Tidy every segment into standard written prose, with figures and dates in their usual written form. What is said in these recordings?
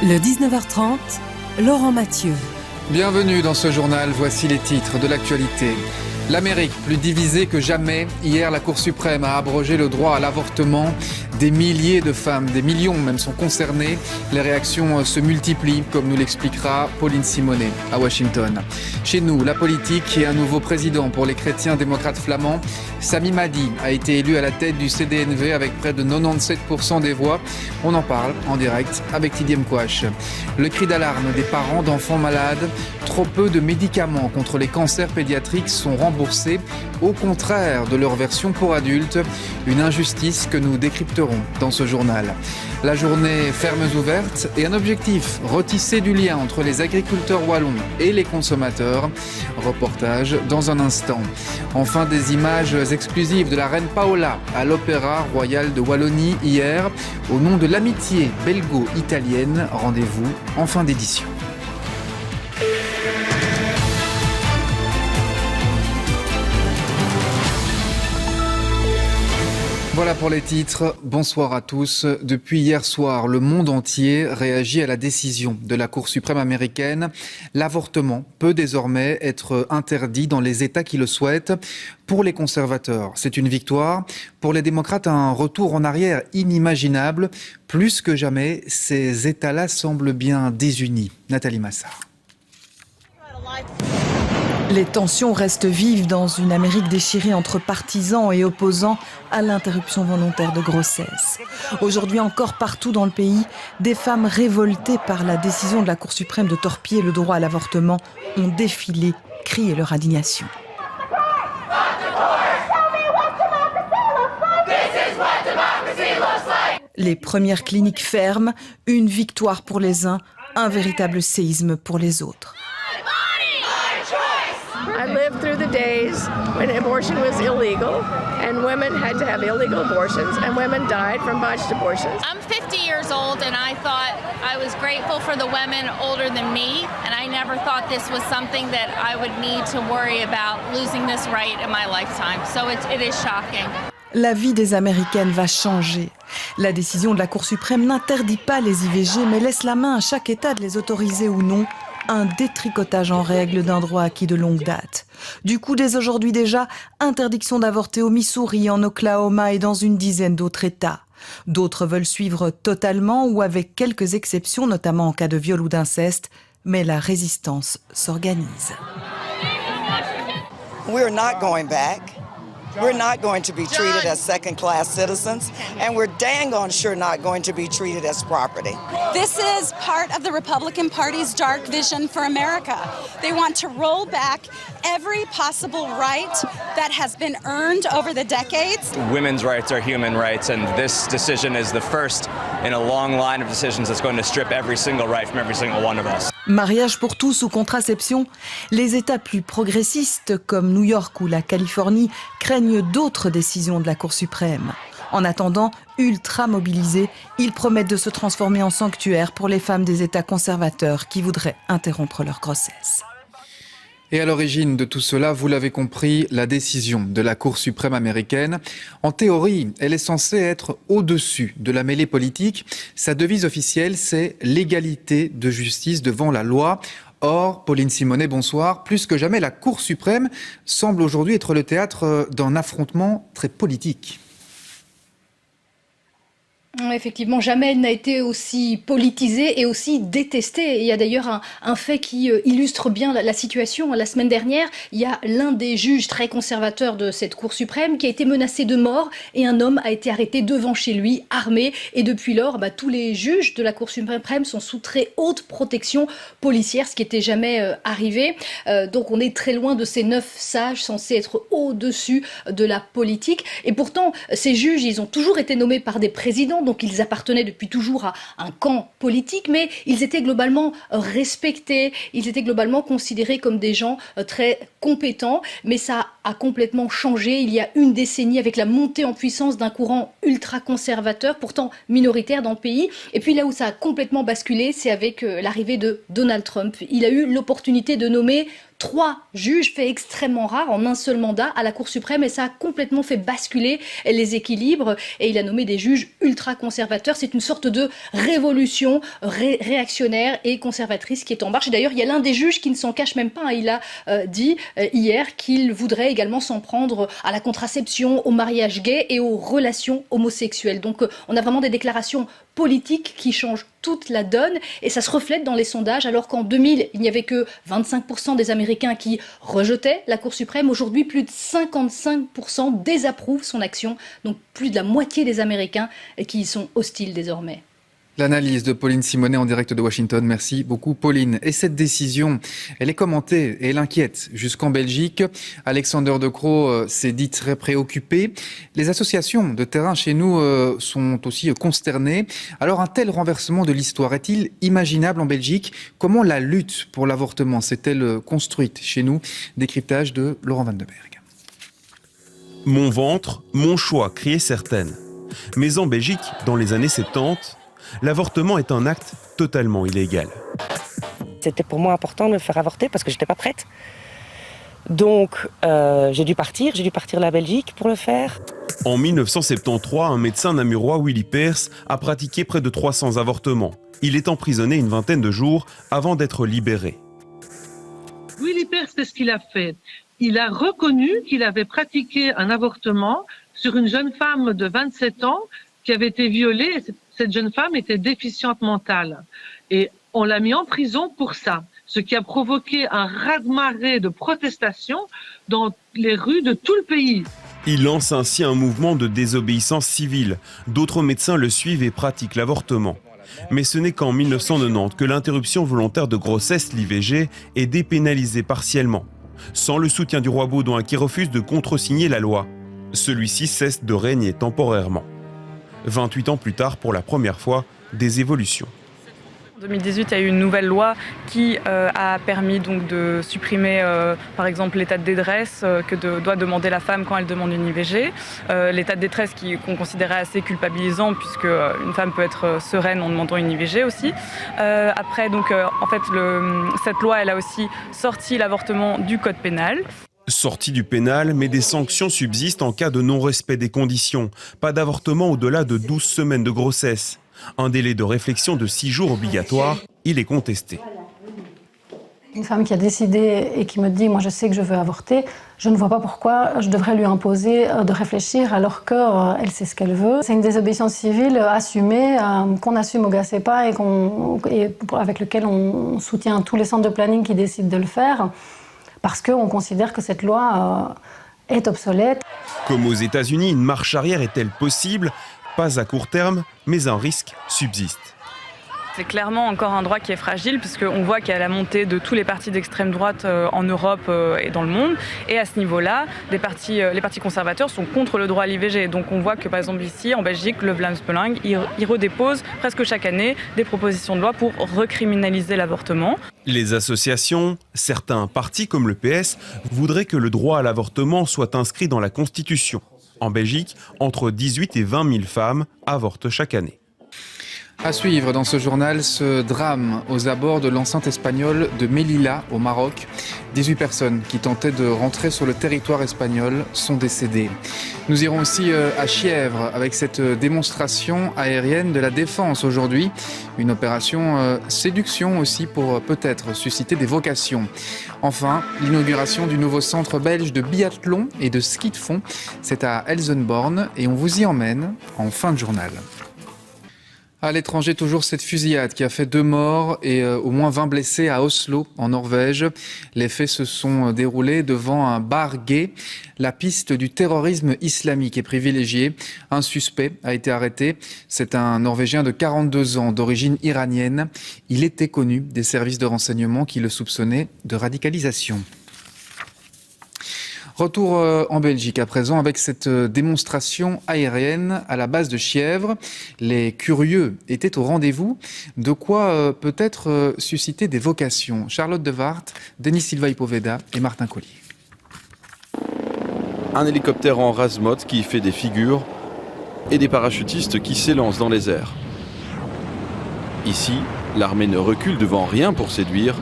Le 19h30, Laurent Mathieu. Bienvenue dans ce journal, voici les titres de l'actualité. L'Amérique plus divisée que jamais. Hier, la Cour suprême a abrogé le droit à l'avortement. Des milliers de femmes, des millions même, sont concernées. Les réactions se multiplient, comme nous l'expliquera Pauline Simonet à Washington. Chez nous, la politique et un nouveau président pour les chrétiens démocrates flamands. Sami Madi a été élu à la tête du CDNV avec près de 97% des voix. On en parle en direct avec Didier Mkwash. Le cri d'alarme des parents d'enfants malades. Trop peu de médicaments contre les cancers pédiatriques sont remboursés, au contraire de leur version pour adultes. Une injustice que nous décrypterons dans ce journal. La journée fermes ouvertes et un objectif, retisser du lien entre les agriculteurs wallons et les consommateurs. Reportage dans un instant. Enfin, des images exclusives de la reine Paola à l'Opéra Royal de Wallonie hier. Au nom de l'amitié belgo-italienne, rendez-vous en fin d'édition. Voilà pour les titres. Bonsoir à tous. Depuis hier soir, le monde entier réagit à la décision de la Cour suprême américaine. L'avortement peut désormais être interdit dans les États qui le souhaitent. Pour les conservateurs, c'est une victoire. Pour les démocrates, un retour en arrière inimaginable. Plus que jamais, ces États-là semblent bien désunis. Nathalie Massard. Les tensions restent vives dans une Amérique déchirée entre partisans et opposants à l'interruption volontaire de grossesse. Aujourd'hui encore, partout dans le pays, des femmes révoltées par la décision de la Cour suprême de torpiller le droit à l'avortement ont défilé, crié leur indignation. Les premières cliniques ferment, une victoire pour les uns, un véritable séisme pour les autres. I lived through the days when abortion was illegal and women had to have illegal abortions and women died from botched abortions. I'm 50 years old and I thought I was grateful for the women older than me, and I never thought this was something that I would need to worry about losing this right in my lifetime. So it is shocking. La vie des Américaines va changer. La décision de la Cour suprême n'interdit pas les IVG mais laisse la main à chaque État de les autoriser ou non. Un détricotage en règle d'un droit acquis de longue date. Du coup, dès aujourd'hui déjà, interdiction d'avorter au Missouri, en Oklahoma et dans une dizaine d'autres États. D'autres veulent suivre totalement ou avec quelques exceptions, notamment en cas de viol ou d'inceste, mais la résistance s'organise. We're not going back. We're not going to be treated as second-class citizens, and we're dang on sure not going to be treated as property. This is part of the Republican Party's dark vision for America. They want to roll back every possible right that has been earned over the decades. Women's rights are human rights, and this decision is the first in a long line of decisions that's going to strip every single right from every single one of us. Mariage pour tous ou contraception, les États plus progressistes comme New York ou la Californie craignent d'autres décisions de la Cour suprême. En attendant, ultra mobilisés, ils promettent de se transformer en sanctuaire pour les femmes des États conservateurs qui voudraient interrompre leur grossesse. Et à l'origine de tout cela, vous l'avez compris, la décision de la Cour suprême américaine. En théorie, elle est censée être au-dessus de la mêlée politique. Sa devise officielle, c'est l'égalité de justice devant la loi. Or, Pauline Simonet, bonsoir. Plus que jamais, la Cour suprême semble aujourd'hui être le théâtre d'un affrontement très politique. Effectivement, jamais elle n'a été aussi politisée et aussi détestée. Il y a d'ailleurs un fait qui illustre bien la situation. La semaine dernière, il y a l'un des juges très conservateurs de cette Cour suprême qui a été menacé de mort et un homme a été arrêté devant chez lui, armé. Et depuis lors, tous les juges de la Cour suprême sont sous très haute protection policière, ce qui n'était jamais arrivé. Donc on est très loin de ces 9 sages censés être au-dessus de la politique. Et pourtant, ces juges, ils ont toujours été nommés par des présidents. Donc ils appartenaient depuis toujours à un camp politique, mais ils étaient globalement respectés, ils étaient globalement considérés comme des gens très compétents. Mais ça a a complètement changé il y a une décennie avec la montée en puissance d'un courant ultra-conservateur, pourtant minoritaire dans le pays. Et puis là où ça a complètement basculé, c'est avec l'arrivée de Donald Trump. Il a eu l'opportunité de nommer 3 juges, fait extrêmement rare en un seul mandat à la Cour suprême, et ça a complètement fait basculer les équilibres, et il a nommé des juges ultra-conservateurs. C'est une sorte de révolution réactionnaire et conservatrice qui est en marche. Et d'ailleurs, il y a l'un des juges qui ne s'en cache même pas. Il a dit hier qu'il voudrait également s'en prendre à la contraception, au mariage gay et aux relations homosexuelles. Donc on a vraiment des déclarations politiques qui changent toute la donne, et ça se reflète dans les sondages. Alors qu'en 2000, il n'y avait que 25% des Américains qui rejetaient la Cour suprême. Aujourd'hui, plus de 55% désapprouvent son action. Donc plus de la moitié des Américains qui y sont hostiles désormais. L'analyse de Pauline Simonet en direct de Washington. Merci beaucoup, Pauline. Et cette décision, elle est commentée et elle inquiète jusqu'en Belgique. Alexander De Croo s'est dit très préoccupé. Les associations de terrain chez nous sont aussi consternées. Alors, un tel renversement de l'histoire est-il imaginable en Belgique ? Comment la lutte pour l'avortement s'est-elle construite chez nous ? Décryptage de Laurent Van den Berg. Mon ventre, mon choix, criaient certaines. Mais en Belgique, dans les années 70, l'avortement est un acte totalement illégal. C'était pour moi important de me faire avorter parce que je n'étais pas prête. Donc j'ai dû partir de la Belgique pour le faire. En 1973, un médecin namurois, Willy Peers, a pratiqué près de 300 avortements. Il est emprisonné une vingtaine de jours avant d'être libéré. Willy Peers, c'est ce qu'il a fait. Il a reconnu qu'il avait pratiqué un avortement sur une jeune femme de 27 ans qui avait été violée. Cette jeune femme était déficiente mentale et on l'a mis en prison pour ça, ce qui a provoqué un raz-de-marée de protestations dans les rues de tout le pays. Il lance ainsi un mouvement de désobéissance civile. D'autres médecins le suivent et pratiquent l'avortement. Mais ce n'est qu'en 1990 que l'interruption volontaire de grossesse, l'IVG, est dépénalisée partiellement, sans le soutien du roi Baudouin qui refuse de contresigner la loi. Celui-ci cesse de régner temporairement. 28 ans plus tard, pour la première fois, des évolutions. En 2018, il y a eu une nouvelle loi qui a permis donc de supprimer, par exemple, l'état de détresse que doit demander la femme quand elle demande une IVG. L'état de détresse qu'on considérait assez culpabilisant puisque une femme peut être sereine en demandant une IVG aussi. Après, donc, en fait, cette loi, elle a aussi sorti l'avortement du code pénal. Sortie du pénal, mais des sanctions subsistent en cas de non-respect des conditions. Pas d'avortement au-delà de 12 semaines de grossesse. Un délai de réflexion de 6 jours obligatoire, il est contesté. Une femme qui a décidé et qui me dit « moi je sais que je veux avorter », je ne vois pas pourquoi je devrais lui imposer de réfléchir alors qu'elle sait ce qu'elle veut. C'est une désobéissance civile assumée, qu'on assume au GACEPA et avec lequel on soutient tous les centres de planning qui décident de le faire, parce qu'on considère que cette loi est obsolète. Comme aux États-Unis, une marche arrière est-elle possible ? Pas à court terme, mais un risque subsiste. C'est clairement encore un droit qui est fragile puisqu'on voit qu'il y a la montée de tous les partis d'extrême droite en Europe et dans le monde. Et à ce niveau-là, les partis conservateurs sont contre le droit à l'IVG. Donc on voit que par exemple ici, en Belgique, le Vlaams Belang, il redépose presque chaque année des propositions de loi pour recriminaliser l'avortement. Les associations, certains partis comme le PS, voudraient que le droit à l'avortement soit inscrit dans la Constitution. En Belgique, entre 18 et 20 000 femmes avortent chaque année. À suivre dans ce journal, ce drame aux abords de l'enceinte espagnole de Melilla au Maroc. 18 personnes qui tentaient de rentrer sur le territoire espagnol sont décédées. Nous irons aussi à Chièvre avec cette démonstration aérienne de la défense aujourd'hui. Une opération séduction aussi pour peut-être susciter des vocations. Enfin, l'inauguration du nouveau centre belge de biathlon et de ski de fond. C'est à Elsenborn et on vous y emmène en fin de journal. À l'étranger, toujours cette fusillade qui a fait 2 morts et au moins 20 blessés à Oslo, en Norvège. Les faits se sont déroulés devant un bar gay. La piste du terrorisme islamique est privilégiée. Un suspect a été arrêté. C'est un Norvégien de 42 ans, d'origine iranienne. Il était connu des services de renseignement qui le soupçonnaient de radicalisation. Retour en Belgique à présent avec cette démonstration aérienne à la base de Chièvre. Les curieux étaient au rendez-vous. De quoi peut-être susciter des vocations. Charlotte De Waart, Denis Silva Ipoveda et Martin Collier. un hélicoptère en rase-motte qui fait des figures et des parachutistes qui s'élancent dans les airs. Ici, l'armée ne recule devant rien pour séduire.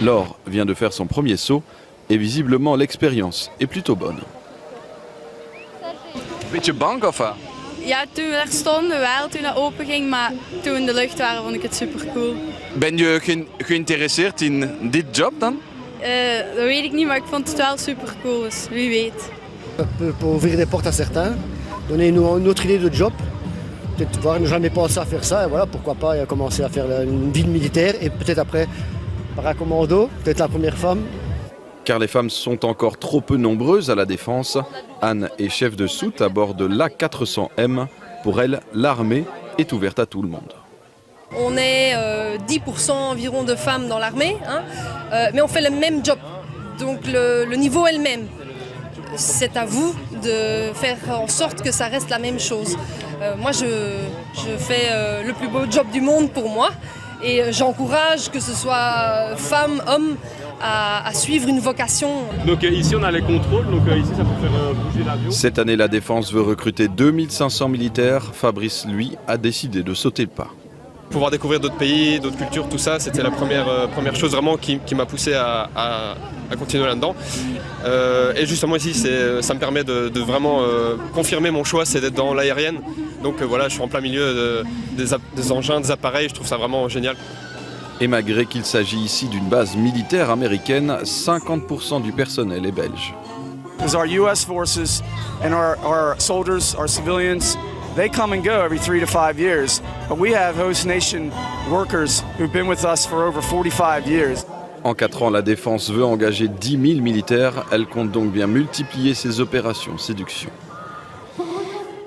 Laure vient de faire son premier saut et visiblement l'expérience est plutôt bonne. Beetje bang of wat? Ja, toen we daar stonden wel, toen het open ging, maar toen we in de lucht waren vond ik het super cool. Ben je geïnteresseerd in dit job dan? Dat weet ik niet, maar ik vond het wel super cool, dus wie weet. Pour ouvrir des portes à certains, donner une autre idée de job, peut-être voir ne jamais pensé à faire ça, et voilà, pourquoi pas commencer à faire une vie de militaire et peut-être après paracommando, peut-être la première femme. Car les femmes sont encore trop peu nombreuses à la défense, Anne est chef de soute à bord de l'A400M. Pour elle, l'armée est ouverte à tout le monde. On est 10% environ de femmes dans l'armée, mais on fait le même job. Donc le niveau est le même. C'est à vous de faire en sorte que ça reste la même chose. Moi, je fais le plus beau job du monde pour moi. Et j'encourage que ce soit femmes, hommes, à suivre une vocation. Donc ici on a les contrôles, donc ici ça peut faire bouger l'avion. Cette année, la Défense veut recruter 2500 militaires. Fabrice, lui, a décidé de sauter le pas. Pouvoir découvrir d'autres pays, d'autres cultures, tout ça, c'était la première chose vraiment qui m'a poussé à continuer là-dedans. Et justement ici, ça me permet de vraiment confirmer mon choix, c'est d'être dans l'aérienne. Donc voilà, je suis en plein milieu des engins, des appareils, je trouve ça vraiment génial. Et malgré qu'il s'agit ici d'une base militaire américaine, 50% du personnel est belge. Because our US forces and our soldiers, our civilians, they come and go every 3 to 5 years. But we have host nation workers who've been with us for over 45 years. En 4 ans, la Défense veut engager 10 000 militaires. Elle compte donc bien multiplier ses opérations séduction.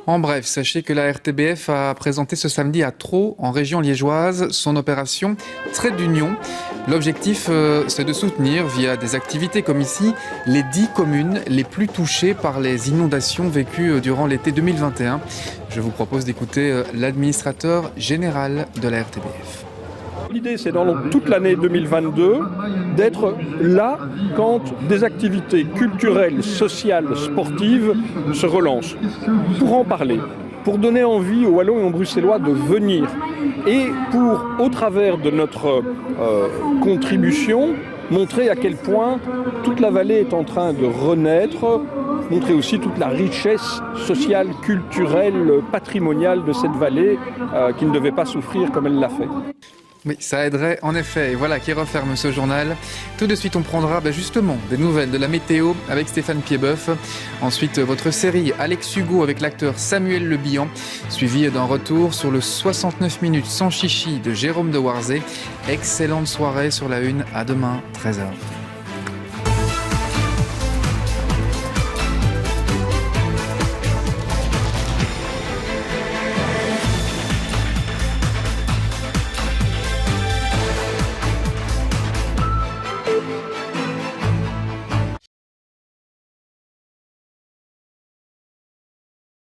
En bref, sachez que la RTBF a présenté ce samedi à Traux, en région liégeoise, son opération Trait d'Union. L'objectif, c'est de soutenir, via des activités comme ici, les 10 communes les plus touchées par les inondations vécues durant l'été 2021. Je vous propose d'écouter l'administrateur général de la RTBF. L'idée, c'est dans toute l'année 2022 d'être là quand des activités culturelles, sociales, sportives se relancent. Pour en parler, pour donner envie aux Wallons et aux Bruxellois de venir et pour, au travers de notre contribution, montrer à quel point toute la vallée est en train de renaître, montrer aussi toute la richesse sociale, culturelle, patrimoniale de cette vallée qui ne devait pas souffrir comme elle l'a fait. Oui, ça aiderait en effet. Et voilà qui referme ce journal. Tout de suite, on prendra justement des nouvelles de la météo avec Stéphane Piedboeuf. Ensuite, votre série Alex Hugo avec l'acteur Samuel Le Bihan, suivi d'un retour sur le 69 minutes sans chichi de Jérôme de Warzé. Excellente soirée sur la Une. À demain, 13h.